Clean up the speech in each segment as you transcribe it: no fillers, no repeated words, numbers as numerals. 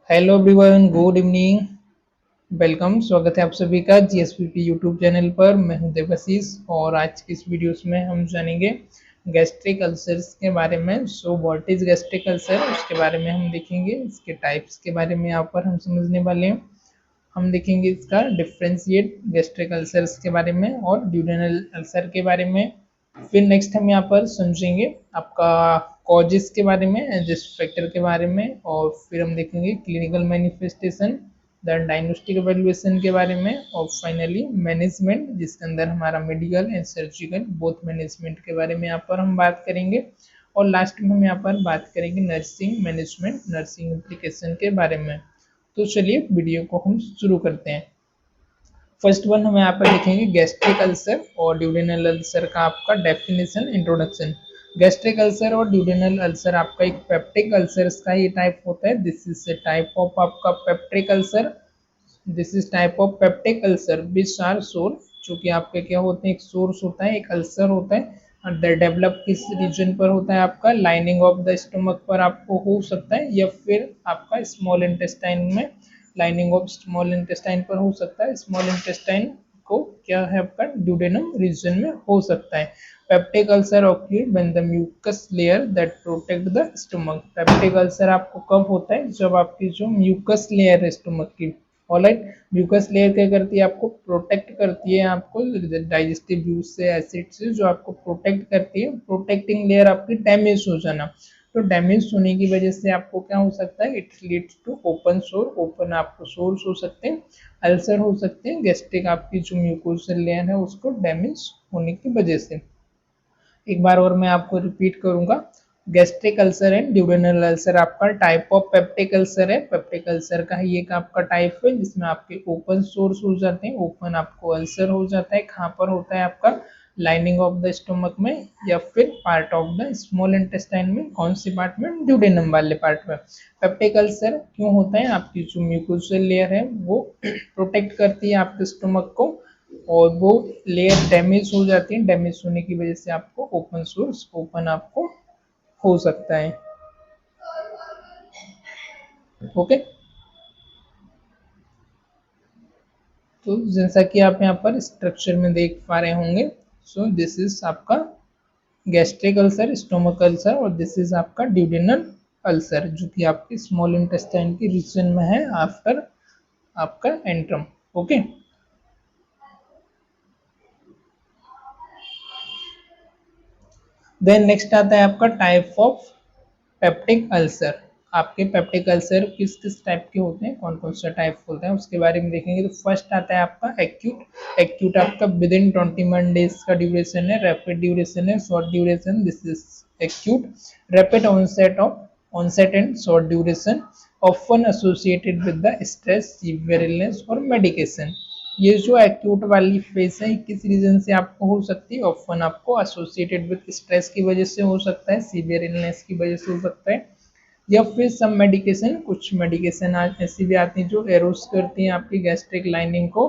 Hello everyone, good evening. Welcome, स्वागत है आप सभी का जीएसपीपी यूट्यूब चैनल पर। मैं हूं देवाशीष और आज की इस वीडियोस में हम जानेंगे गैस्ट्रिक अल्सर्स के बारे में। So what is gastric ulcer, उसके बारे में हम देखेंगे। इसके टाइप्स के बारे में यहाँ पर हम समझने वाले हैं। हम देखेंगे इसका डिफ्रेंशिएट गैस्ट्रिक अल्सर्स के बारे में और ड्यूडेनल अल्सर के बारे में। फिर नेक्स्ट हम यहाँ पर समझेंगे आपका कॉजेस के बारे में, एडजस्ट फैक्टर के बारे में, और फिर हम देखेंगे clinical manifestation, then diagnostic evaluation के बारे में, और फाइनली मैनेजमेंट, जिसके अंदर हमारा medical and surgical both management के बारे में यहाँ पर हम बात करेंगे। और लास्ट में हम यहाँ पर बात करेंगे नर्सिंग मैनेजमेंट, नर्सिंग एप्लीकेशन के बारे में। तो चलिए वीडियो को हम शुरू करते हैं। फर्स्ट वन हम यहाँ पर देखेंगे गैस्ट्रिक अल्सर और ड्यूडेनल अल्सर का आपका डेफिनेशन, इंट्रोडक्शन। गैस्ट्रिक अल्सर और ड्यूडेनल अल्सर आपका एक पेप्टिक अल्सर्स का ही टाइप होता है। This is a type of आपका peptic ulcer. This is type of peptic ulcer which are sore, जो कि आपके क्या होते हैं, एक सोर्स होता है, एक अल्सर होता है। डेवलप किस रीजन पर होता है, आपका लाइनिंग ऑफ द स्टमक पर आपको हो सकता है, या फिर आपका स्मॉल इंटेस्टाइन में, लाइनिंग ऑफ स्मॉल इंटेस्टाइन पर हो सकता है। स्मॉल इंटेस्टाइन को क्या है आपका ड्यूडेनम रीजन में हो सकता है। Peptic ulcer occur when the mucus layer that protect the stomach. Peptic ulcer आपको कब होता है, जब आपकी जो म्यूकस लेयर है स्टमक की, ऑलराइट, म्यूकस लेयर क्या करती है, आपको प्रोटेक्ट करती है, आपको डाइजेस्टिव यूज से, एसिड से, जो आपको प्रोटेक्ट करती है। प्रोटेक्टिंग लेयर आपकी डैमेज हो जाना, तो डैमेज होने की वजह से आपको क्या हो सकता है, इट लीड्स टू ओपन सोर। ओपन आपको सोर्स हो सकते हैं, अल्सर हो सकते हैं, गैस्ट्रिक आपकी जो म्यूकोसल लेयर है उसको डैमेज होने की वजह से। एक बार और मैं आपको रिपीट करूंगा, gastric ulcer and duodenal ulcer आपका टाइप ऑफ पेप्टिक अल्सर है। पेप्टिक अल्सर का ही एक आपका टाइप है जिसमें आपके ओपन सोर्स हो जाते हैं, ओपन आपको अल्सर हो जाता है। कहाँ पर होता है आपका, लाइनिंग ऑफ द स्टोमक में, या फिर part of the small intestine में। कौन सी पार्ट में, ड्यूडेनम वाले पार्ट में। पेप्टिक अल्सर क्यों होता है, आपकी जो म्यूकोसल लेयर है वो प्रोटेक्ट करती है आपके स्टोमक को, और वो लेयर डैमेज हो जाती है। डैमेज होने की वजह से आपको ओपन सोर्स, ओपन आपको हो सकता है। ओके, तो जैसा कि आप यहाँ पर स्ट्रक्चर में देख पा रहे होंगे, सो दिस इज आपका गैस्ट्रिक अल्सर, स्टोमक अल्सर, और दिस इज आपका ड्यूडेनल अल्सर, जो कि आपके स्मॉल इंटेस्टाइन की रीजन में है आफ्टर आपका एंट्रम। ओके, देन नेक्स्ट आता है आपका टाइप ऑफ पेप्टिक अल्सर। आपके पेप्टिक अल्सर किस किस टाइप के होते हैं, कौन कौन सा टाइप होता है, उसके बारे में देखेंगे। तो फर्स्ट आता है आपका एक्यूट। एक्यूट आपका विद इन 21 डेज का ड्यूरेशन है, रैपिड ड्यूरेशन है, short duration. This is acute. Rapid onset of onset and short duration, often associated with the stress, severe illness और मेडिकेशन। ये जो एक्यूट वाली फेज है किस रीजन से आपको हो सकती है, ऑफन आपको एसोसिएटेड विद स्ट्रेस की वजह से हो सकता है, सीवियर इलनेस की वजह से हो सकता है, या फिर सम मेडिकेशन। कुछ मेडिकेशन ऐसी भी आती हैं जो एरोस करती हैं आपकी गैस्ट्रिक लाइनिंग को,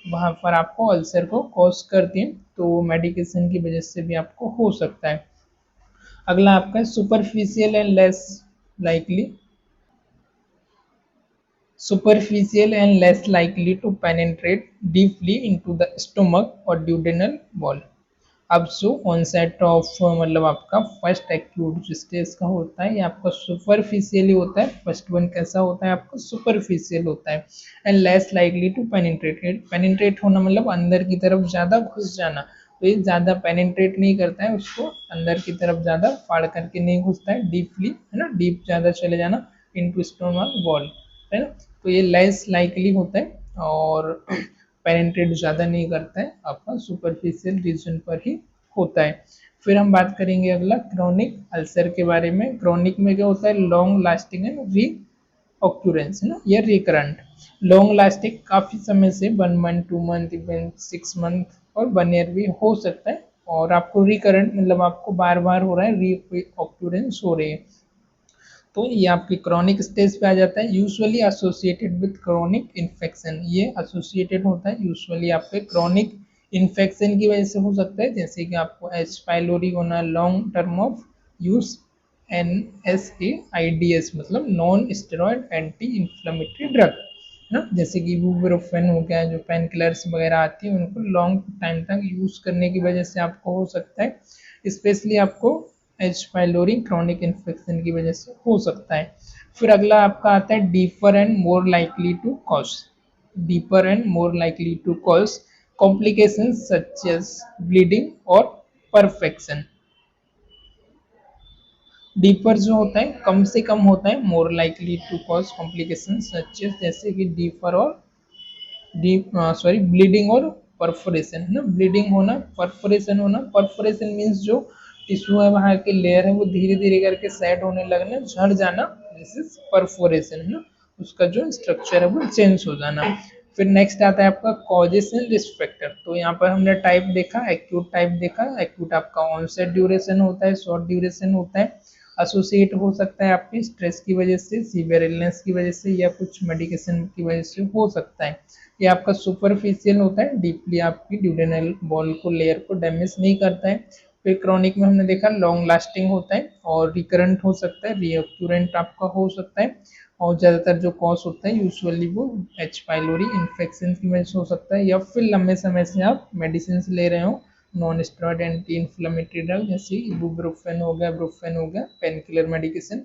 वहां पर आपको अल्सर को कॉज करती हैं, तो मेडिकेशन की वजह से भी आपको हो सकता है। अगला आपका superficial and less likely, superficial and less likely to penetrate deeply into the stomach or duodenal wall। अब जो ऑनसेट ऑफ मतलब आपका फर्स्ट एक्यूट स्टेज का होता है, ये आपका सुपरफिशियली होता है। फर्स्ट वन कैसा होता है आपका, सुपरफिशियल होता है। And less likely to penetrate, penetrate होना मतलब अंदर की तरफ ज़्यादा घुस जाना, तो ये ज़्यादा पेनिट्रेट नहीं करता है, उसको अंदर की तरफ ज़्यादा फाड़ करके नहीं घुसता है, डीपली है ना, डीप ज़्यादा चले जाना इनटू स्टोमक वॉल, है ना। तो ये लेस लाइकली होता है और पेनिट्रेट ज़्यादा नहीं करता है, आपका सुपरफिशियल रीजन पर ही होता है। फिर हम बात करेंगे अगला क्रोनिक अल्सर के बारे में। क्रोनिक में क्या होता है, long lasting and re occurrence, है ना, ये रिकरेंट। लॉन्ग लास्टिंग काफ़ी समय से 1 मंथ 2 मंथ इवन 6 मंथ और 1 ईयर भी हो सकता है, और आपको रिकरेंट मतलब आपको बार बार हो रहा है, री ऑक्यूरेंस हो रही है, तो ये आपकी क्रॉनिक स्टेज पे आ जाता है। Usually associated with chronic infection, ये एसोसिएटेड होता है यूजुअली आपके क्रॉनिक इन्फेक्शन की वजह से हो सकता है, जैसे कि आपको एच पाइलोरी होना long term of use, NSAIDs मतलब non steroid anti inflammatory drug ना, जैसे कि इबुप्रोफेन हो गया, जो पेन किलर्स वगैरह आती है उनको लॉन्ग टाइम तक यूज करने की वजह से आपको हो सकता है, स्पेशली आपको एच पाइलोरी क्रॉनिक इन्फेक्शन की वजह से हो सकता है। फिर अगला आपका आता है deeper and more likely to cause, deeper and more likely to cause complications such as bleeding और परफेक्शन। डीपर जो होता है कम से कम होता है, more likely to cause complication such as, जैसे कि डीपर और डीप सॉरी ब्लीडिंग और परफोरेशन है ना, ब्लीडिंग होना, परफोरेशन होना, परफोरेशन मीन्स जो टिश्यू है वहाँ के लेयर है वो धीरे धीरे करके सेट होने लगना, झड़ जाना, दिस इज परफोरेशन है ना, उसका जो स्ट्रक्चर है वो चेंज हो जाना। फिर नेक्स्ट आता है आपका कॉजेस एंड रिस्क फैक्टर। तो यहाँ पर हमने टाइप देखा, एक्यूट टाइप देखा, एक्यूट आपका ऑनसेट ड्यूरेशन होता है, शॉर्ट ड्यूरेशन होता है, एसोसिएट हो सकता है आपके स्ट्रेस की वजह से, सीवियर इलनेस की वजह से, या कुछ मेडिकेशन की वजह से हो सकता है। ये आपका सुपरफिशियल होता है, डीपली आपकी ड्यूडेनल वॉल को, लेयर को डैमेज नहीं करता है। फिर क्रॉनिक में हमने देखा लॉन्ग लास्टिंग होता है और रिकरेंट हो सकता है, रिकरेंट आपका हो सकता है, और ज़्यादातर जो कॉज होता है यूजुअली वो एच पाइलोरी इन्फेक्शन की वजह से हो सकता है, या फिर लंबे समय से आप मेडिसिन ले रहे हो, non steroid anti inflammatory drug जैसे इबुप्रोफेन हो गया, ब्रुफेन हो गया, पेन किलर मेडिकेशन,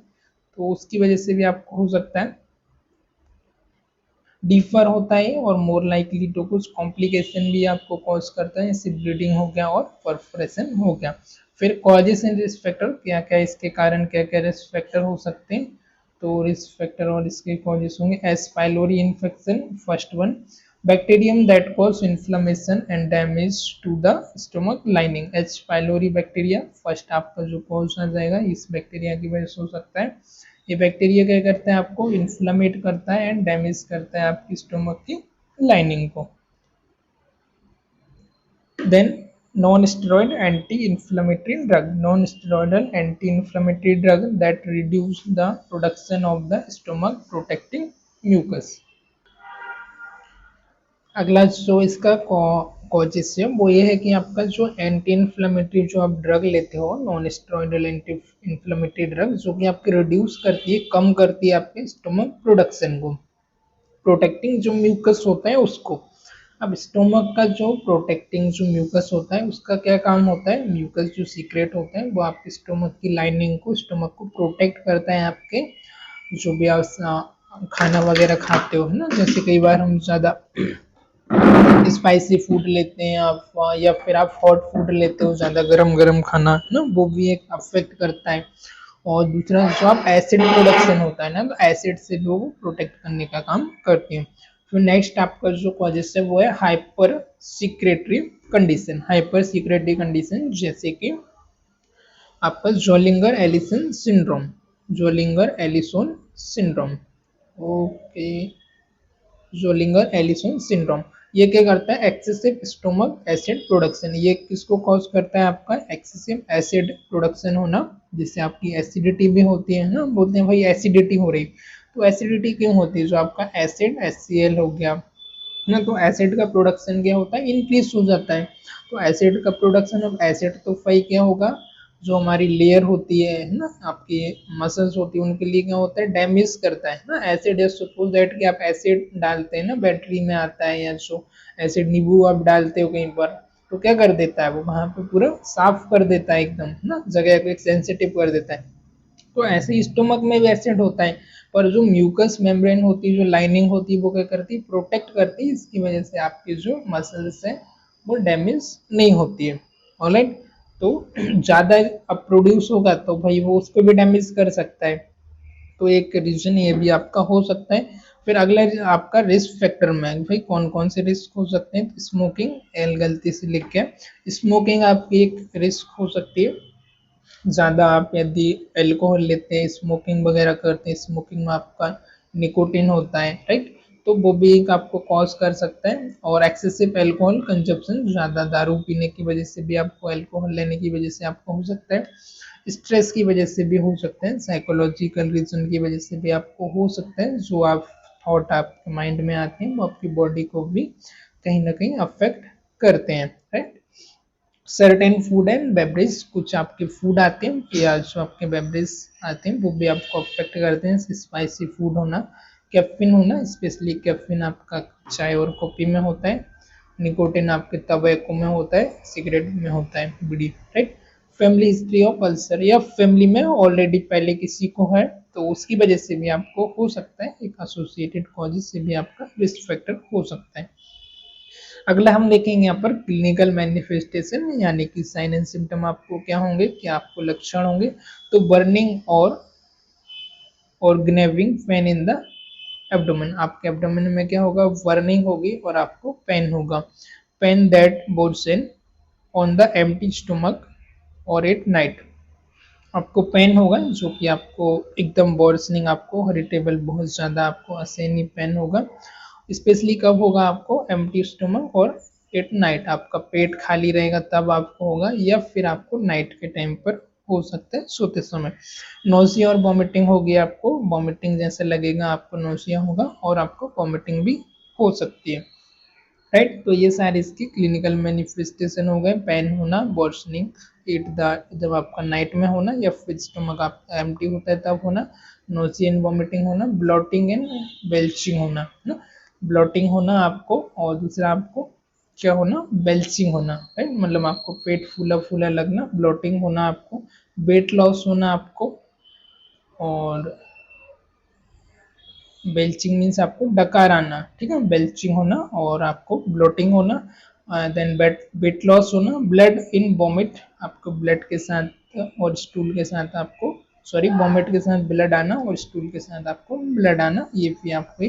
तो उसकी वजह से भी आपको हो सकता है। डिफर होता है और मोर लाइकली टू कुछ कॉम्प्लिकेशन भी आपको कॉज करता है, जैसे ब्लीडिंग हो गया और परफोरेशन हो गया। फिर कॉजेस एंड रिस्क फैक्टर, क्या क्या इसके कारण, क्या क्या रिस्क फैक्टर हो सकते हैं, तो रिस्क फैक्टर और इसके कॉजेस होंगे S pylori infection, first one, bacterium that cause inflammation and damage to the stomach lining, H pylori bacteria first आपका जो कॉज आ जाएगा, इस बैक्टीरिया की वजह से हो सकता है। ये बैक्टीरिया क्या करता है, आपको इन्फ्लेमेट करता है एंड डैमेज करता है आपकी स्टोमक की लाइनिंग को। Then non steroid anti inflammatory drug, non steroidal anti inflammatory drug that reduce the production of the stomach protecting mucus. अगला जो इसका कॉजेस है वो ये है कि आपका जो एंटी इन्फ्लेमेटरी जो आप ड्रग लेते हो, non steroidal anti inflammatory drug, जो कि आपकी रिड्यूस करती है, कम करती है आपके स्टोमक प्रोडक्शन को, प्रोटेक्टिंग जो म्यूकस होता है उसको। अब स्टोमक का जो प्रोटेक्टिंग जो म्यूकस होता है उसका क्या काम होता है, म्यूकस जो सीक्रेट होता है वो आपके स्टोमक की लाइनिंग को, स्टोमक को प्रोटेक्ट करता है, आपके जो भी आप खाना वगैरह खाते हो है ना, जैसे कई बार हम ज़्यादा स्पाइसी फूड लेते हैं आप, या फिर आप हॉट फूड लेते हो, ज़्यादा गरम गरम खाना है ना, वो भी एक अफेक्ट करता है। और दूसरा जो आप एसिड प्रोडक्शन होता है ना, तो एसिड से लोग प्रोटेक्ट करने का काम करते हैं। फिर नेक्स्ट आपका जो कॉजेस है वो है hyper secretory condition, hyper secretory condition, जैसे कि आपका Zollinger Allison syndrome, Zollinger Allison syndrome, okay, Zollinger Allison syndrome. ये क्या करता है, एक्सेसिव स्टोमक एसिड प्रोडक्शन, ये किसको कॉज करता है, आपका एक्सेसिव एसिड प्रोडक्शन होना, जिससे आपकी एसिडिटी भी होती है ना, बोलते हैं भाई एसिडिटी हो रही, तो एसिडिटी क्यों होती है, जो आपका एसिड HCl हो गया ना, तो एसिड का प्रोडक्शन क्या होता है, इंक्रीज हो जाता है। तो एसिड का प्रोडक्शन, अब एसिड तो भाई क्या होगा, जो हमारी लेयर होती है ना, आपकी मसल्स होती है, उनके लिए क्या होता है, डैमेज करता है ना एसिड। सपोज दैट कि आप एसिड डालते हैं ना, बैटरी में आता है, या जो एसिड नींबू आप डालते हो कहीं पर, तो क्या कर देता है वो वहां पे पूरा साफ कर देता है एकदम ना, जगह को एक सेंसिटिव कर देता है। तो ऐसे ही स्टोमक में भी एसिड होता है, पर जो म्यूकस मेम्ब्रेन होती है, जो लाइनिंग होती है, वो क्या करती है, प्रोटेक्ट करती है, इसकी वजह से आपकी जो मसल्स है वो डैमेज नहीं होती है। ऑलराइट, तो ज़्यादा अब प्रोड्यूस होगा तो भाई वो उसको भी डैमेज कर सकता है, तो एक रीजन ये भी आपका हो सकता है। फिर अगला आपका रिस्क फैक्टर में भाई कौन कौन से रिस्क हो सकते हैं, स्मोकिंग, एल गलती से लिख के, स्मोकिंग आपकी एक रिस्क हो सकती है, ज़्यादा आप यदि अल्कोहल लेते हैं, स्मोकिंग वगैरह करते हैं, स्मोकिंग में आपका निकोटिन होता है, राइट, तो वो भी एक आपको कॉज कर सकता है। और एक्सेसिव अल्कोहल कंजप्शन, ज़्यादा दारू पीने की वजह से भी आपको, अल्कोहल लेने की वजह से आपको हो सकता है, स्ट्रेस की वजह से भी हो सकता है, साइकोलॉजिकल रीजन की वजह से भी आपको हो सकता है, जो आप थॉट आपके माइंड में आते हैं वो आपकी बॉडी को भी कहीं ना कहीं अफेक्ट करते हैं, right. Certain food and beverage, कुछ आपके फूड आते हैं या जो आपके बेवरेज आते हैं वो भी आपको अफेक्ट करते हैं। स्पाइसी फूड होना, कैफीन होना, स्पेशली कैफीन आपका चाय और कॉफी में होता है, निकोटिन आपके तंबाकू में होता है, सिगरेट में होता है, बीड़ी, right. Family history of ulcer, या फैमिली में ऑलरेडी पहले किसी को है तो उसकी वजह से भी आपको हो सकता है, एक एसोसिएटेड कॉजेज से भी आपका रिस्क फैक्टर हो सकता है। अगला हम देखेंगे यहाँ पर क्लिनिकल मैनिफेस्टेशन, यानी कि साइन एंड सिम्टम आपको क्या होंगे, क्या आपको लक्षण होंगे। तो बर्निंग और gnawing pain in the abdomen, आपके एब्डोमेन में क्या होगा, बर्निंग होगी और आपको पेन होगा। Pain that worsens on the empty stomach और एट नाइट, आपको पेन होगा जो कि आपको एकदम बॉर्सनिंग, आपको हरिटेबल बहुत ज़्यादा आपको असेनी पेन होगा। स्पेशली कब होगा आपको, एम्प्टी स्टमक और एट नाइट, आपका पेट खाली रहेगा तब आपको होगा, या फिर आपको नाइट के टाइम पर हो सकता है सोते समय। नोसिया और वॉमिटिंग होगी, आपको वॉमिटिंग जैसे लगेगा, आपको नोसिया होगा और आपको वॉमिटिंग भी हो सकती है, राइट। तो ये सारे इसके क्लिनिकल मैनिफेस्टेशन हो गए, पेन होना, वर्सनिंग एट द, जब आपका नाइट में होना या फिर स्टमक आपका एम्प्टी होता है तब होना, नोसिया एंड वॉमिटिंग होना, ब्लॉटिंग एंड बेल्चिंग होना, है ना। ब्लॉटिंग होना आपको, और दूसरा आपको क्या होना, बेल्चिंग होना, राइट, मतलब आपको पेट फूला फूला लगना, ब्लॉटिंग होना आपको, वेट लॉस होना आपको, और बेल्चिंग मीन्स आपको डकार आना, ठीक है, बेल्चिंग होना और आपको ब्लोटिंग होना, देन वेट लॉस होना, ब्लड इन वॉमिट, आपको ब्लड के साथ और स्टूल के साथ आपको, सॉरी, वॉमिट के साथ ब्लड आना और स्टूल के साथ आपको ब्लड आना, ये भी आपको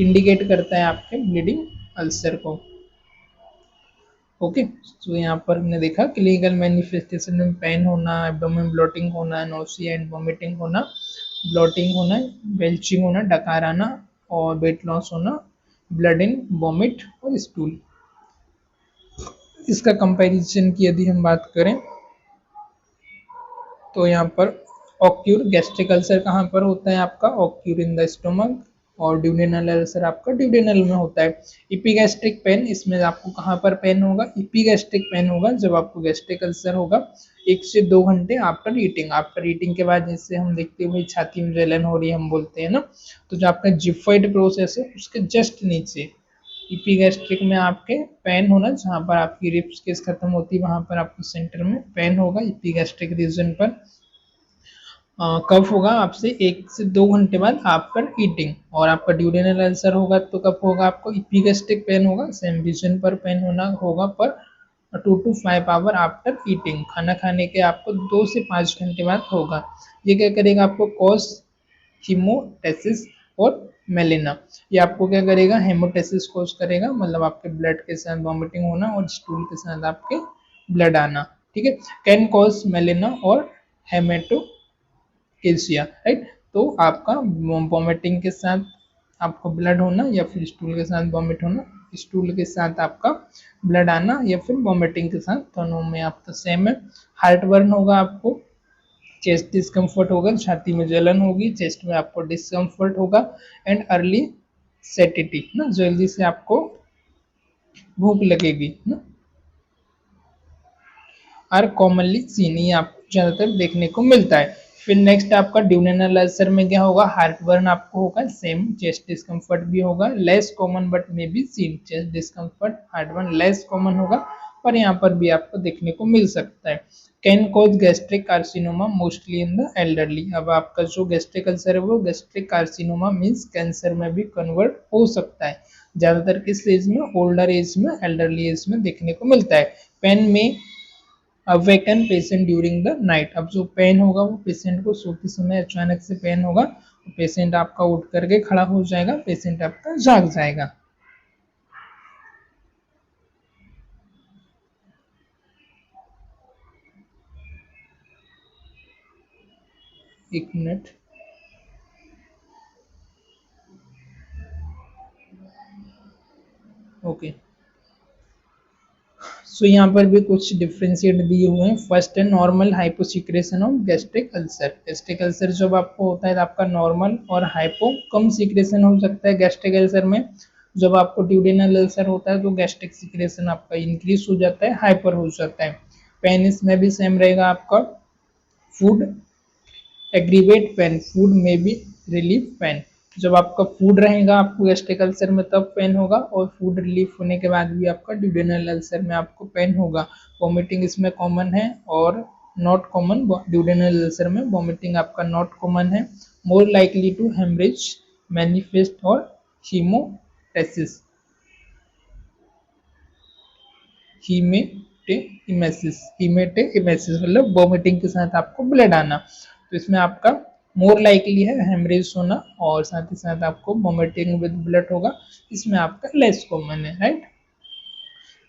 इंडिकेट करता है आपके ब्लीडिंग अल्सर को। ओके, तो यहाँ पर हमने देखा क्लिनिकल मैनिफेस्टेशन में पेन होना, एब्डोमेन ब्लोटिंग होना, नोसिया एंड वॉमिटिंग होना, ब्लोटिंग होना, बेल्चिंग होना, डकार आना और वेट लॉस होना, ब्लड इन वॉमिट और स्टूल। इसका कंपैरिजन की यदि हम बात करें तो यहाँ पर ऑक्यूर गैस्ट्रिक अल्सर कहाँ पर होता है आपका, ऑक्यूर इन द स्टोमक, और ड्यूडेनल अल्सर आपका ड्यूडेनल में होता है। इपीगैस्ट्रिक पेन, इसमें आपको कहाँ पर पेन होगा, इपीगैस्ट्रिक पेन होगा जब आपको गैस्ट्रिक अल्सर होगा 1 से 2 घंटे आफ्टर ईटिंग के बाद, जिससे हम देखते हैं भाई छाती में जलन हो रही है, हम बोलते हैं ना। तो जो आपका जिफाइड प्रोसेस है उसके जस्ट नीचे इपीगैस्ट्रिक में आपके पेन होना, जहाँ पर आपकी रिप्स केस खत्म होती है वहां पर आपको सेंटर में पेन होगा इपीगैस्ट्रिक रीजन पर। कब होगा, आपसे 1 से 2 घंटे बाद आफ्टर ईटिंग। और आपका ड्यूडेनल अल्सर होगा तो कब होगा, आपको इपीगैस्ट्रिक पेन होगा, सेम रीजन पर पेन होना होगा, पर 2 to 5 आवर आफ्टर ईटिंग, खाना खाने के आपको 2 से 5 घंटे बाद होगा। ये क्या करेगा, आपको कॉज हीमोटेसिस और मेलिना, ये आपको क्या करेगा, हेमोटेसिस कोज करेगा, मतलब आपके ब्लड के साथ वॉमिटिंग होना और स्टूल के साथ आपके ब्लड आना, ठीक है। कैन कॉज मेलिना और हेमेटोकेल्सिया, राइट। तो आपका वॉमिटिंग के साथ आपको ब्लड होना या फिर स्टूल के साथ वॉमिट होना, स्टूल के साथ आपका ब्लड आना या फिर वॉमिटिंग के साथ, दोनों में आपका सेम है। हार्ट बर्न होगा आपको, चेस्ट डिस्कम्फर्ट होगा, छाती में जलन होगी, चेस्ट में आपको डिस्कम्फर्ट होगा, एंड अर्ली सेटिटी ना, जल्दी से आपको भूख लगेगी ना, आर कॉमनली सीन, ये आपको ज्यादातर देखने को मिलता है। फिर नेक्स्ट आपका ड्यूडेनल अल्सर में क्या होगा, हार्ट बर्न आपको होगा, सेम चेस्ट डिस्कम्फर्ट भी होगा, less common but may be seen, chest discomfort heart burn less common होगा, पर यहाँ पर भी आपको देखने को मिल सकता है। Can cause gastric carcinoma mostly in the elderly, अब आपका जो गैस्ट्रिक अल्सर है वो गैस्ट्रिक कार्सिनोमा मीन्स कैंसर में भी कन्वर्ट हो सकता है, ज्यादातर किस एज में, ओल्डर एज में, एल्डरली एज में देखने को मिलता है। पेन में awaken patient during the night, अब जो पेन होगा वो पेशेंट को सोते समय अचानक से पेन होगा, तो पेशेंट आपका उठ करके खड़ा हो जाएगा, पेशेंट आपका जाग जाएगा। एक मिनट, ओके। सो यहाँ पर भी कुछ डिफ्रेंशिएट दिए हुए हैं। फर्स्ट है normal hyposecretion of gastric ulcer, gastric ulcer जब आपको होता है तो आपका नॉर्मल और हाइपो कम सिक्रेशन हो सकता है गैस्ट्रिक अल्सर में। जब आपको ड्यूडेनल अल्सर होता है तो गैस्ट्रिक सिक्रेशन आपका इंक्रीज हो जाता है, हाइपर हो जाता है। पेन इसमें भी सेम रहेगा आपका, फूड एग्रीवेट पेन, फूड में भी रिलीफ पेन। जब आपका फूड रहेगा आपको गैस्ट्रिक अल्सर में तब पेन होगा, और फूड रिलीफ होने के बाद भी आपका ड्यूडेनल अल्सर में आपको पेन होगा। वॉमिटिंग इसमें कॉमन है और नॉट कॉमन, ड्यूडेनल अल्सर में वॉमिटिंग आपका नॉट कॉमन है। More likely to haemorrhage manifest और हीमोटेसिस, हीमेटेइमेसिस, हीमेटेइमेसिस मतलब वोमिटिंग के साथ आपको ब्लड आना। तो इसमें आपका मोर लाइकली है हेमरेज होना, और साथ ही साथ आपको वोमिटिंग विद ब्लड होगा, इसमें आपका लेस कॉमन है, राइट।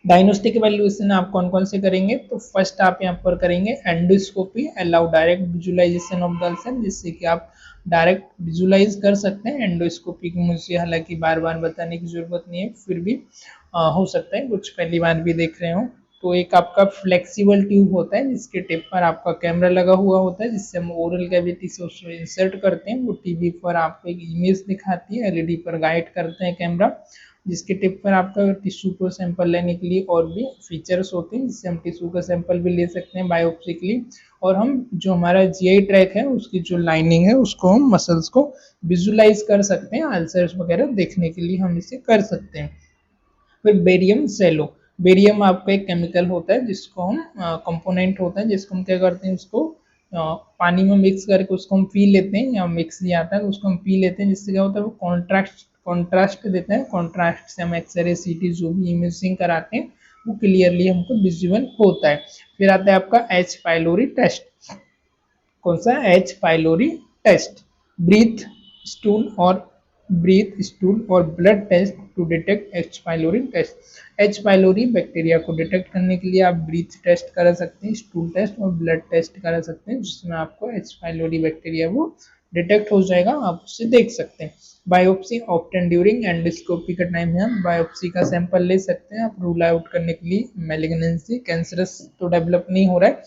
डायग्नोस्टिक इवैल्यूएशन आप कौन कौन से करेंगे, तो फर्स्ट आप यहाँ पर करेंगे endoscopy, allow direct visualisation of the ulcer, जिससे कि आप डायरेक्ट विजुअलाइज कर सकते हैं। एंडोस्कोपी की मुझे हालांकि बार बार बताने की जरूरत नहीं है, फिर भी हो सकता है कुछ पहली बार भी देख रहे हो। तो एक आपका फ्लेक्सिबल ट्यूब होता है जिसके टिप पर आपका कैमरा लगा हुआ होता है, जिससे हम ओरल कैविटी से उसको इंसर्ट करते हैं। वो टीवी पर आपको एक इमेज दिखाती है, एलईडी पर गाइड करते हैं कैमरा, जिसके टिप पर आपका टिश्यू को सैंपल लेने के लिए और भी फीचर्स होते हैं, जिससे हम टिश्यू का सैंपल भी ले सकते हैं बायोप्सी के लिए। और हम जो हमारा जीआई ट्रैक है उसकी जो लाइनिंग है उसको हम मसल्स को विजुलाइज कर सकते हैं, अल्सर्स वगैरह देखने के लिए हम इसे कर सकते हैं। फिर बेरियम सेलो, बेरियम आपका एक केमिकल होता है जिसको हम कंपोनेंट होता है जिसको हम क्या करते हैं, उसको पानी में मिक्स करके उसको हम पी लेते हैं, या मिक्स नहीं आता है तो उसको हम पी लेते हैं, जिससे क्या होता है वो कॉन्ट्रास्ट देते हैं। कॉन्ट्रास्ट से हम एक्सरे सीटी जो भी इमेजिंग कराते हैं वो क्लियरली हमको विजुअल होता है। फिर आता है आपका एच पाइलोरी टेस्ट। कौन सा, H pylori test, breath stool और ब्रीथ स्टूल और blood test to detect H pylori test. H pylori bacteria को डिटेक्ट करने के लिए आप ब्रीथ टेस्ट करा सकते हैं, स्टूल टेस्ट और ब्लड टेस्ट करा सकते हैं, जिसमें आपको एच पाइलोरी बैक्टीरिया वो डिटेक्ट हो जाएगा, आप उसे देख सकते हैं। बायोप्सी ऑप्टेन ड्यूरिंग एंडोस्कोपी का टाइम है, हम बायोप्सी का सैंपल ले सकते हैं, आप रूल आउट करने के लिए मैलिग्नेंसी, कैंसरस तो डेवलप नहीं हो रहा है,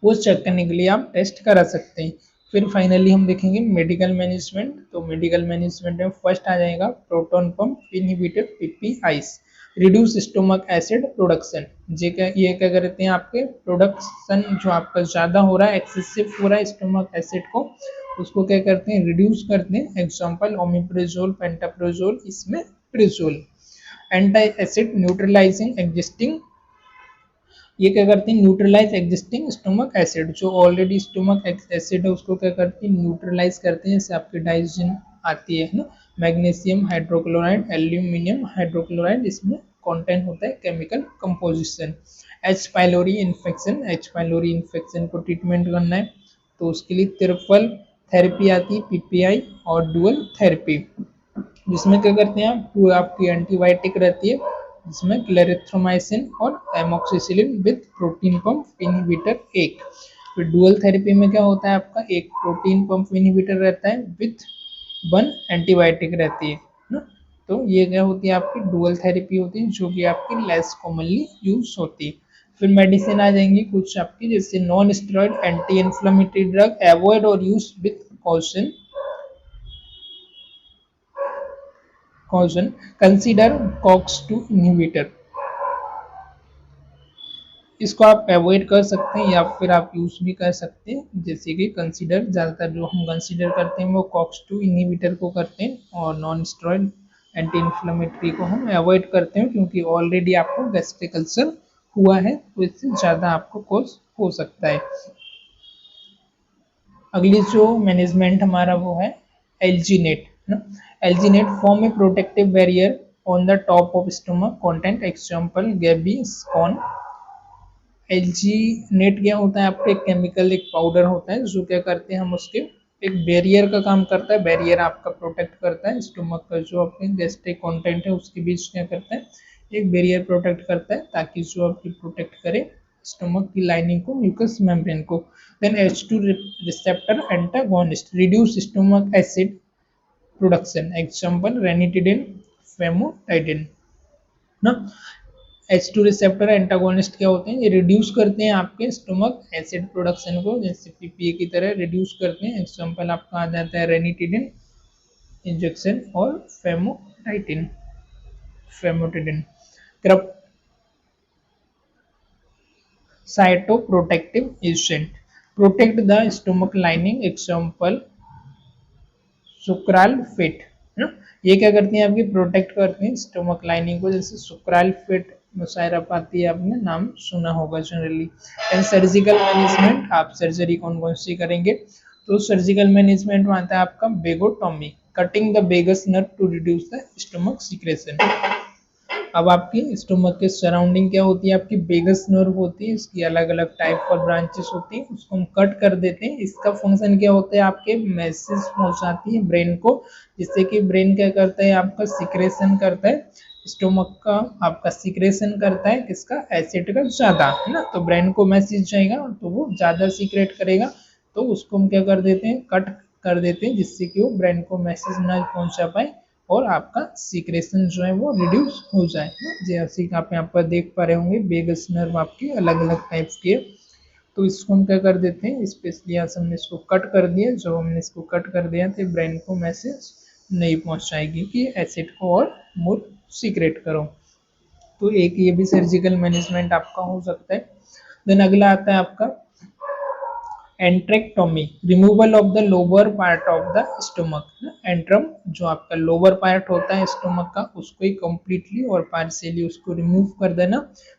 वो चेक करने के लिए आप टेस्ट करा सकते हैं। फिर फाइनली हम देखेंगे मेडिकल मैनेजमेंट। तो मेडिकल मैनेजमेंट में फर्स्ट आ जाएगा proton pump inhibitor PPIs, reduce stomach acid production. ये क्या करते हैं, आपके प्रोडक्शन जो आपका ज़्यादा हो रहा है, एक्सेसिव हो रहा है स्टोमक एसिड को, उसको क्या करते हैं, रिड्यूस करते हैं। एग्जाम्पल ओमिप्रेजोल, पेंटाप्रोजोल, इसमें प्रिजोल। एंटी एसिड न्यूट्रलाइजिंग एग्जिस्टिंग, ये क्या करती है, न्यूट्रलाइज एग्जिस्टिंग स्टोमक एसिड, जो ऑलरेडी स्टोमक एसिड है उसको क्या करती है, न्यूट्रलाइज करते हैं, इससे आपकी डाइजेशन आती है ना। मैग्नीशियम हाइड्रोक्लोराइड, एल्यूमिनियम हाइड्रोक्लोराइड, इसमें कंटेंट होता है chemical composition. H pylori infection, H pylori infection को ट्रीटमेंट करना है तो उसके लिए ट्रिपल थेरेपी आती है, पीपीआई और डुअल थेरेपी, जिसमें क्या करते हैं आप, आपकी एंटीबायोटिक रहती है जिसमें क्लेरिथ्रोमाइसिन और amoxicillin with protein pump inhibitor एक। फिर डुअल थेरेपी में क्या होता है, आपका एक प्रोटीन पंप इनहिबिटर रहता है विथ वन एंटीबायोटिक रहती है ना। तो ये क्या होती है, आपकी डुअल थेरेपी होती है, जो कि आपकी लेस कॉमनली यूज होती है। फिर मेडिसिन आ जाएंगी कुछ आपकी, जैसे non steroid anti inflammatory drug, avoid और use with caution, consider COX two inhibitor, इसको आप अवॉइड कर सकते हैं या फिर आप यूज भी कर सकते हैं। जैसे कि कंसीडर, ज़्यादातर जो हम कंसीडर करते हैं वो कॉक्स2 इनहिबिटर को करते हैं, और नॉन स्टेरॉइड एंटी इन्फ्लेमेटरी को हम अवॉइड करते हैं, क्योंकि ऑलरेडी आपको गैस्ट्रिक अल्सर हुआ है तो इससे ज़्यादा आपको कोज हो सकता है। अगली जो मैनेजमेंट हमारा वो है एल्जीनेट ना। Alginate form a protective barrier on the top of stomach content, example Gaviscon. Alginate क्या होता है, आपका एक केमिकल, एक पाउडर होता है जो क्या करते हैं हम उसके एक बैरियर का काम करता है, बैरियर आपका प्रोटेक्ट करता है स्टोमक का, जो आपके गैस्ट्रिक कंटेंट है उसके बीच क्या करता है, एक बैरियर प्रोटेक्ट करता है, ताकि जो आपकी प्रोटेक्ट करे स्टोमक की लाइनिंग को, म्यूकस मेम्ब्रेन को। Then H2 receptor antagonist, reduce stomach acid production, example ranitidine, famotidine ना। H2 रिसेप्टर एंटागोनिस्ट क्या होते हैं, ये रिड्यूस करते हैं आपके स्टोमक एसिड प्रोडक्शन को, जैसे पीपीए की तरह रिड्यूस करते हैं। एग्जांपल आपका आ जाता है रेनिटिडिन इंजेक्शन और famotidine, famotidine. Cytoprotective agent, protect the stomach lining, example sucralfate, है ना। ये क्या करती हैं, आपकी प्रोटेक्ट करती हैं स्टोमक लाइनिंग को, जैसे सुक्राल फिट मुशायरफ आती है, आपने नाम सुना होगा जनरली। एंड सर्जिकल मैनेजमेंट, आप सर्जरी कौन कौन सी करेंगे, तो सर्जिकल मैनेजमेंट में आता है आपका vagotomy, cutting the vagus nerve to reduce the stomach secretion. अब आपकी स्टोमक के सराउंडिंग क्या होती है, आपकी बेगस नर्व होती है, इसकी अलग अलग टाइप और ब्रांचेस होती है, उसको हम कट कर देते हैं। इसका फंक्शन क्या होता है, आपके मैसेज पहुंचाती है ब्रेन को, जिससे कि ब्रेन क्या करता है, आपका सिक्रेशन करता है, स्टोमक का आपका सिक्रेशन करता है किसका, एसिड का ज्यादा, है ना। तो ब्रेन को मैसेज जाएगा तो वो ज्यादा सीक्रेट करेगा, तो उसको हम क्या कर देते हैं, कट कर देते हैं, जिससे कि वो ब्रेन को मैसेज ना पहुंचा पाए और आपका सीक्रेशन जो है वो रिड्यूस हो जाए। जैसे आप यहाँ पर देख पा रहे होंगे, बेगस नर्व आपके अलग अलग टाइप्स के, तो इसको हम क्या कर देते हैं, स्पेशली आज हमने इसको कट कर दिया, जब हमने इसको कट कर दिया तो ब्रेन को मैसेज नहीं पहुंचाएगी कि एसिड को और मोर सीक्रेट करो। तो एक ये भी सर्जिकल मैनेजमेंट आपका हो सकता है। देन अगला आता है आपका antrectomy, removal of the lower part of the stomach. Antrum जो आपका लोअर पार्ट होता है स्टोमक का, उसको ही कंप्लीटली और पार्शियली उसको रिमूव कर देना,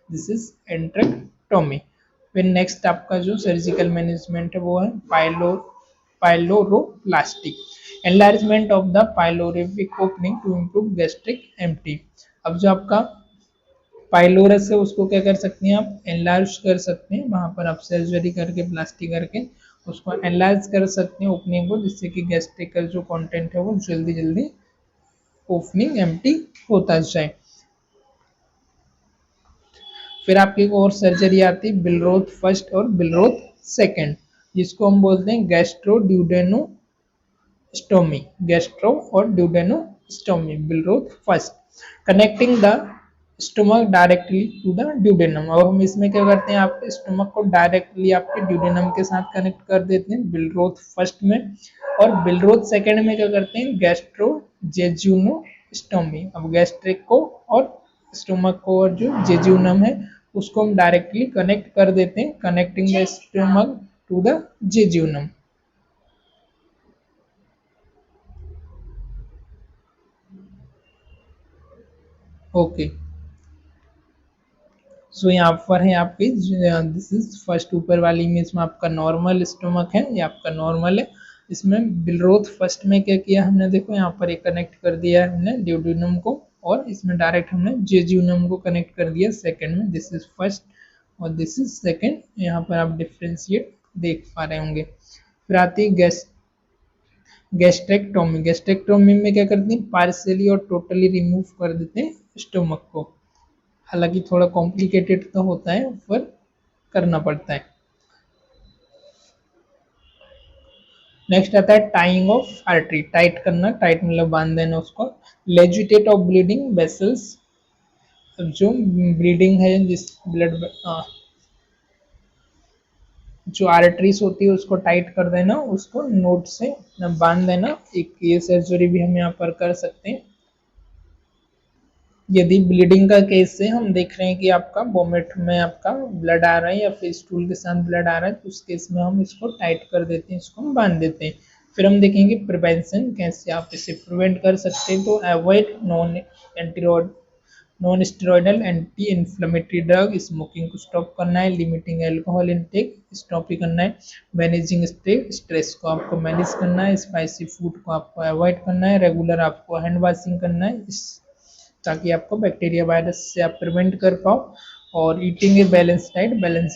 दिस इज एंट्रेक्टोमी। फिर नेक्स्ट आपका जो सर्जिकल मैनेजमेंट है वो है pyloroplastic, enlargement of the pyloric opening to improve gastric empty. अब जो आपका पाइलोरस है उसको क्या कर सकते हैं, आप एनलार्ज कर सकते हैं, वहां पर आप सर्जरी करके प्लास्टिक करके उसको एनलार्ज कर सकते हैं ओपनिंग को, जिससे कि गैस्ट्रिक का जो कंटेंट है वो जल्दी जल्दी ओपनिंग एम्प्टी होता जाए। फिर आपकी एक और सर्जरी आती है बिलरोथ फर्स्ट और बिलरोथ सेकंड, जिसको हम बोलते हैं गैस्ट्रो और duodenostomy, Billroth first, connecting the stomach directly to the duodenum. अब हम इसमें क्या करते हैं, आपके स्टोमक को डायरेक्टली आपके ड्यूडेनम के साथ कनेक्ट कर देते हैं बिलरोथ फर्स्ट में, और बिलरोथ सेकंड में क्या करते हैं, गैस्ट्रोजेजुनोस्टोमी। अब गैस्ट्रिक को और स्टोमक को और जो जेजुनम है उसको हम डायरेक्टली कनेक्ट कर देते हैं, connecting the stomach to the jejunum. Okay, so यहाँ पर है आपकी, दिस इज फर्स्ट ऊपर वाली इमेज में आपका नॉर्मल स्टोमक है, ये आपका नॉर्मल है। इसमें बिलरोथ फर्स्ट में क्या किया हमने, देखो यहाँ पर एक कनेक्ट कर दिया है हमने ड्यूडेनम को, और इसमें डायरेक्ट हमने जेजुनम को कनेक्ट कर दिया सेकंड में, दिस इज फर्स्ट और दिस इज सेकंड। यहाँ पर आप डिफ्रेंशिएट देख पा रहे होंगे। फिर आती है गैस्ट्रेक्टोमी। गैस्ट्रेक्टोमी में क्या करते हैं, पार्शियली और टोटली रिमूव कर देते हैं स्टोमक को, हालांकि थोड़ा कॉम्प्लिकेटेड तो होता है पर करना पड़ता है। नेक्स्ट आता है टाइंग ऑफ आर्टरी, टाइट करना, टाइट मतलब बांध देना उसको। लेजिटेट ऑफ ब्लीडिंग वेसल्स, जो ब्लीडिंग है, जिस ब्लड जो आर्टरीज होती है उसको टाइट कर देना, उसको नोट से बांध देना। एक ये सर्जरी भी हम यहाँ पर कर सकते हैं। यदि ब्लीडिंग का केस है, हम देख रहे हैं कि आपका वोमिट में आपका ब्लड आ रहा है या फिर स्टूल के साथ ब्लड आ रहा है, तो उस केस में हम इसको टाइट कर देते हैं, इसको हम बांध देते हैं। फिर हम देखेंगे प्रिवेंशन, कैसे आप इसे प्रिवेंट कर सकते हैं। तो avoid non steroidal anti inflammatory drug, smoking को स्टॉप करना है, लिमिटिंग एल्कोहल इनटेक स्टॉप ही करना है, मैनेजिंग स्ट्रेस को आपको मैनेज करना है, स्पाइसी फूड को आपको अवॉइड करना है, रेगुलर आपको हैंड वॉशिंग करना है, ताकि आपको बैक्टीरिया वायरस से आप प्रिवेंट कर पाओ। और ईटिंग ए बैलेंस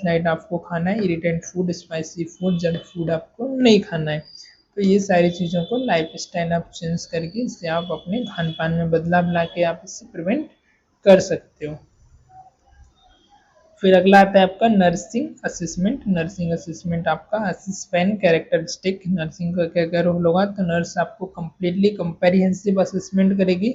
डाइट आपको खाना है, irritant food, spicy food, junk food आपको नहीं खाना है। तो ये सारी चीज़ों को लाइफ स्टाइल आप चेंज करके इससे आप अपने खान पान में बदलाव ला के आप इससे प्रिवेंट कर सकते हो। फिर अगला आता है आपका नर्सिंग असेसमेंट। नर्सिंग असेसमेंट आपका असिस्पेन कैरेक्टरिस्टिक, नर्सिंग का क्या क्या रोल होगा, तो नर्स आपको कंप्लीटली कंप्रेहेंसिव असेसमेंट करेगी,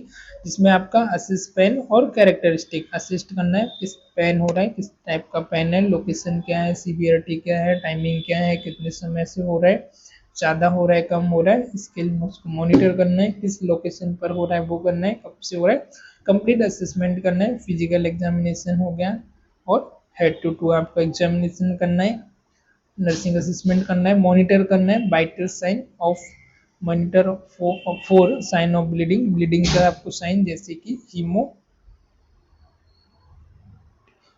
जिसमें आपका असिस्पेन और कैरेक्टरिस्टिक असिस्ट करना है, किस पेन हो रहा है, किस टाइप का पेन है, लोकेशन क्या है, सीवियरिटी क्या है, टाइमिंग क्या है, कितने समय से हो रहा है, ज़्यादा हो रहा है, कम हो रहा है, इसके लिए उसको मॉनिटर करना है, किस लोकेशन पर हो रहा है वो करना है, कब से हो रहा है, कंप्लीट असेसमेंट करना है। फिजिकल एग्जामिनेशन हो गया और हेड टू आपको एग्जामिनेशन करना है, नर्सिंग असिस्मेंट करना है, मॉनिटर करना है, vital sign of monitor for sign of bleeding, bleeding का आपको साइन जैसे कि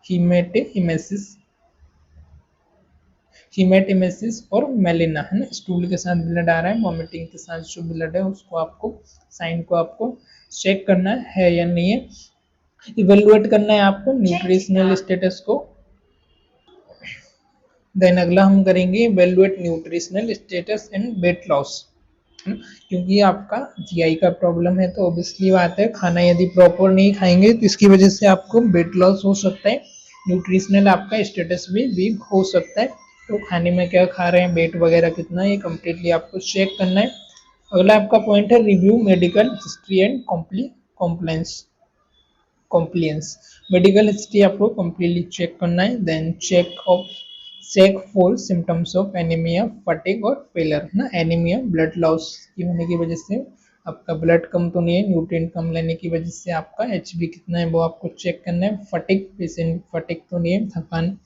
हीमेटेमेसिस हीमेटेमेसिस और मेलिना, है ना, स्टूल के साथ ब्लड आ रहा है, वॉमिटिंग के साथ जो ब्लड है उसको आपको साइन को आपको चेक करना है या नहीं है, इवेलुएट करना है आपको न्यूट्रिशनल स्टेटस को। देन अगला हम करेंगे evaluate nutritional status and weight loss, क्योंकि आपका जीआई का प्रॉब्लम है तो ऑब्वियसली बात है खाना यदि प्रॉपर नहीं खाएंगे तो इसकी वजह से आपको वेट लॉस हो सकता है, न्यूट्रिशनल आपका स्टेटस भी वीक हो सकता है। तो खाने में क्या खा रहे हैं, वेट वगैरह कितना है, ये कम्प्लीटली आपको चेक करना है। अगला आपका पॉइंट है review medical history and complains compliance, medical history आपको कम्प्लीटली चेक करना है। Then check for symptoms of anaemia, fatigue और फेलर, ना एनीमिया ब्लड लॉस की होने की वजह से आपका ब्लड कम तो नहीं है, न्यूट्रिएंट कम लेने की वजह से आपका एचबी कितना है वो आपको चेक करना है। फटीग, पेशेंट फटीग तो नहीं है, थकान,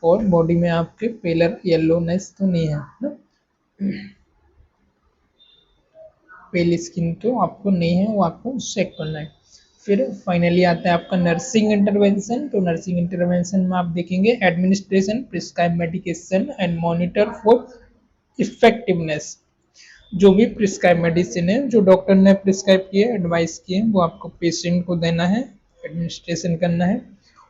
और बॉडी में आपके पेलर येलोनेस तो नहीं है ना, पेल स्किन तो आपको नहीं है, वो आपको चेक करना है। फिर फाइनली आता है आपका नर्सिंग इंटरवेंशन। तो नर्सिंग इंटरवेंशन में आप देखेंगे administration, prescribe medication and monitor for effectiveness. जो भी प्रिस्क्राइब मेडिसिन है जो डॉक्टर ने प्रिस्क्राइब किए, एडवाइस किए, वो आपको पेशेंट को देना है, एडमिनिस्ट्रेशन करना है,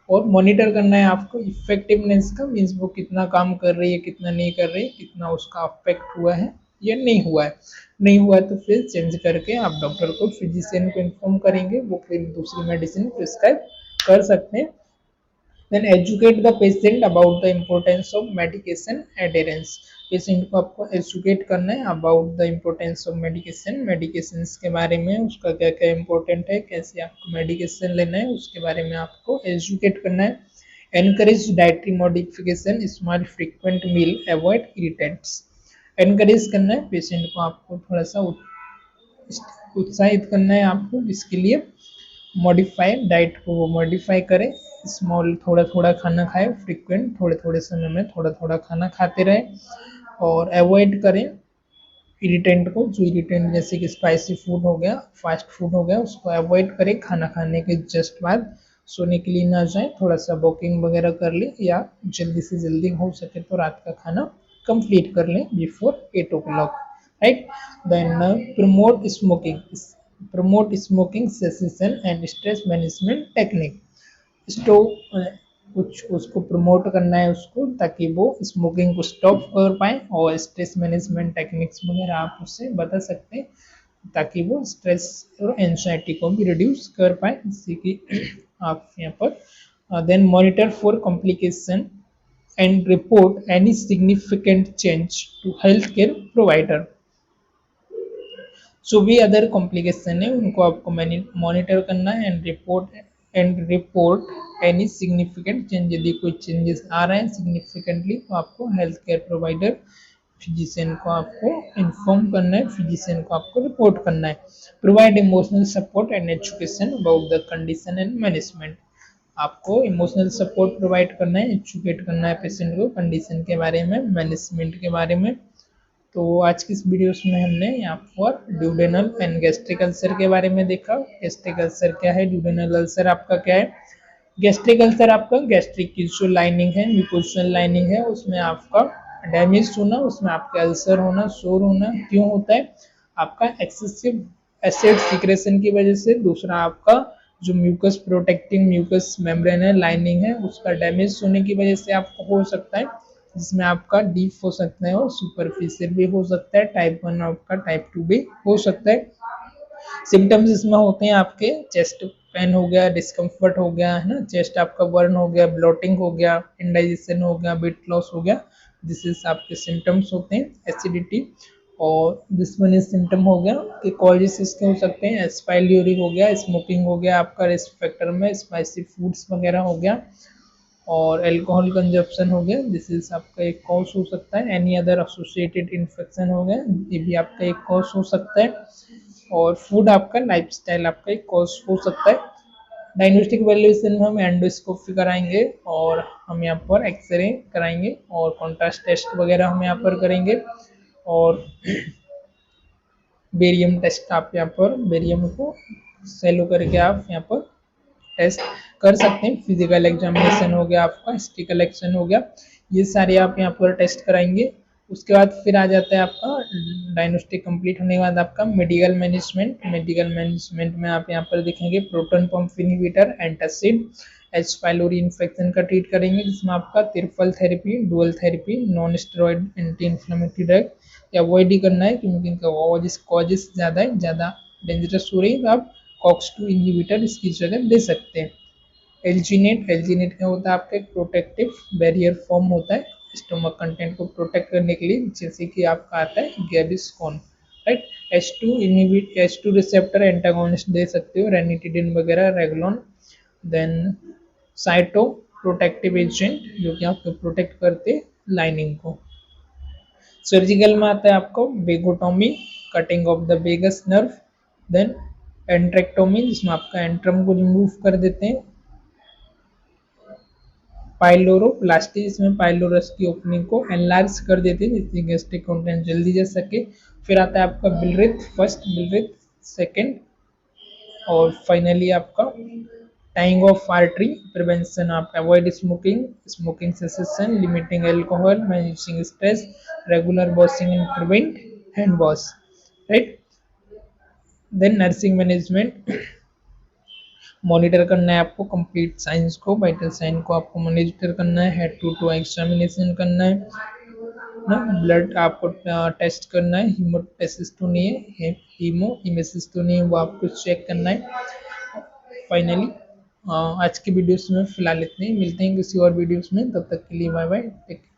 और मॉनिटर करना है आपको इफेक्टिवनेस का, मीन्स वो कितना काम कर रही है, कितना नहीं कर रही है, कितना उसका अफेक्ट हुआ है या नहीं हुआ है। नहीं हुआ है तो फिर चेंज करके आप डॉक्टर को, फिजिशियन को इन्फॉर्म करेंगे, वो फिर दूसरी मेडिसिन प्रिस्क्राइब कर सकते हैं। Then educate the patient about the importance of medication adherence, patient को आपको एजुकेट करना है about the importance of medication के बारे में, उसका क्या क्या इंपॉर्टेंट है, कैसे आपको मेडिकेशन लेना है, उसके बारे में आपको एजुकेट करना है। Encourage dietary modification, small frequent meal, avoid irritants, encourage करना है पेशेंट को, आपको थोड़ा सा उत्साहित करना है आपको, इसके लिए मॉडिफाई डाइट को वो मॉडिफाई करें, स्मॉल थोड़ा थोड़ा खाना खाए, फ्रीक्वेंट थोड़े थोड़े समय में थोड़ा थोड़ा खाना खाते रहे, और अवॉइड करें इरिटेंट को, जो इरिटेंट जैसे कि स्पाइसी फूड हो गया, फास्ट फूड हो गया, उसको अवॉइड करें। खाना खाने के जस्ट बाद सोने के लिए ना जाए, थोड़ा सा वॉकिंग वगैरह कर ले, या जल्दी से जल्दी हो सके तो रात का खाना कंप्लीट कर लें before 8 o'clock, right. Then promote smoking cessation and stress management technique, स्टो कुछ उसको प्रमोट करना है उसको, ताकि वो स्मोकिंग को स्टॉप कर पाए, और स्ट्रेस मैनेजमेंट टेक्निक्स वगैरह आप उससे बता सकते हैं, ताकि वो स्ट्रेस और एंजाइटी को भी रिड्यूस कर पाए, जैसे कि आप यहाँ पर। Then monitor for complication and report any significant change to health care provider, जो भी अदर कॉम्प्लिकेशन है उनको आपको मॉनिटर करना है, and report any significant change, यदि कोई चेंजेस आ रहे हैं सिग्निफिकेंटली तो आपको हेल्थ केयर प्रोवाइडर, फिजिशियन को आपको इन्फॉर्म करना है, फिजिशियन को आपको रिपोर्ट करना है। Provide emotional support and education about the condition and management, आपको इमोशनल सपोर्ट प्रोवाइड करना है, एजुकेट करना है पेशेंट को कंडीशन के बारे में, मैनेजमेंट के बारे में। तो आज की इस वीडियोस में हमने यहाँ पर ड्यूडेनल एंड गैस्ट्रिक अल्सर के बारे में देखा। गैस्ट्रिक अल्सर क्या है, ड्यूडेनल अल्सर आपका क्या है। गैस्ट्रिक अल्सर आपका गैस्ट्रिक की जो लाइनिंग है, म्यूकोशल लाइनिंग है, उसमें आपका डैमेज होना, उसमें आपका अल्सर होना, शोर होना क्यों होता है, आपका एक्सेसिव एसिड सिक्रेशन की वजह से। दूसरा आपका जो म्यूकस प्रोटेक्टिंग म्यूकस मेम्ब्रेन है, लाइनिंग है, उसका डैमेज होने की वजह से आपको हो सकता है, जिसमें आपका डीप हो सकता है और सुपरफिशियल भी हो सकता है, टाइप 1 आपका टाइप 2 भी हो सकता है। सिम्टम्स इसमें होते हैं आपके चेस्ट पेन हो गया, डिस्कम्फर्ट हो गया, है ना, चेस्ट आपका बर्न हो गया, ब्लोटिंग हो गया, इंडाइजेशन हो गया, वेट लॉस हो गया, दिस इज आपके सिम्टम्स होते हैं। एसिडिटी और दिस वन इज सिम्टम हो गया कि कॉजेस इसके हो सकते हैं, एस्पाइल्यूरी हो गया, स्मोकिंग हो गया आपका, रिस्क फैक्टर में स्पाइसी फूड्स वगैरह हो गया, और अल्कोहल कंजप्शन हो गया, दिस इज आपका एक कॉज हो सकता है। एनी अदर एसोसिएटेड इन्फेक्शन हो गया, ये भी आपका एक कॉज हो सकता है। और फूड आपका लाइफस्टाइल आपका एक कॉज हो सकता है। डायग्नोस्टिक वैल्यूएशन में हम एंडोस्कोपी कराएंगे और हम यहाँ पर एक्सरे कराएंगे और कॉन्ट्रास्ट टेस्ट वगैरह हम यहाँ पर करेंगे और बेरियम टेस्ट आप यहाँ पर बेरियम को सेलो करके आप यहाँ पर टेस्ट कर सकते हैं। फिजिकल एग्जामिनेशन हो गया आपका, हिस्ट्री कलेक्शन हो गया, ये सारे आप यहाँ पर टेस्ट कराएंगे। उसके बाद फिर आ जाता है आपका डायग्नोस्टिक कंप्लीट होने के बाद आपका मेडिकल मैनेजमेंट। मेडिकल मैनेजमेंट में आप यहाँ पर देखेंगे proton pump inhibitor, antacid, H pylori infection का ट्रीट करेंगे, जिसमें आपका triple therapy, dual therapy, non steroid anti inflammatory drug avoid ही करना है क्योंकि इनका कॉजेस ज़्यादा है, ज़्यादा डेंजरस हो रही है, तो आप कॉक्स 2 इनहिबिटर इसकी जगह दे सकते हैं। एल्जीनेट, एल्जीनेट क्या होता है आपका एक प्रोटेक्टिव बैरियर फॉर्म होता है स्टोमक कंटेंट को प्रोटेक्ट करने के लिए, जैसे कि आपका आता है Gaviscon, right. H2 inhibit, H2 receptor antagonist दे सकते हो, रेनिटिडिन वगैरह, रेगुलॉन। देन साइटो प्रोटेक्टिव एजेंट जो कि आपको प्रोटेक्ट करते लाइनिंग को। सर्जिकल में आता है आपको vagotomy, cutting of the vagus nerve, then antrectomy जिसमें आपका एंट्रम को रिमूव कर देते हैं, पाइलोरोप्लास्टी जिसमें पाइलोरस की ओपनिंग को एनलार्ज कर देते हैं जिससे गैस्ट्रिक कंटेंट जल्दी जा सके। फिर आता है आपका बिलरिथ फर्स्ट, बिलरिथ सेकेंड, और फाइनली आपका टाइंग ऑफ आर्टरी प्रिवेंशन, आप avoid smoking, smoking cessation, limiting alcohol, managing stress, regular washing and prevent hand wash, right. Then nursing management, monitor करना है आपको कंप्लीट साइंस को, वाइटल साइन को आपको monitor करना है, हेड टू टू एग्जामिनेशन करना है ना, ब्लड आपको टेस्ट करना है, हीमोटेसिस तो नहीं है, हीमोहिमेसिस तो नहीं है, वो आपको चेक करना है। फाइनली आज की वीडियोस में फिलहाल इतने ही, मिलते हैं किसी और वीडियोस में, तब तक के लिए बाय बाय, टेक केयर।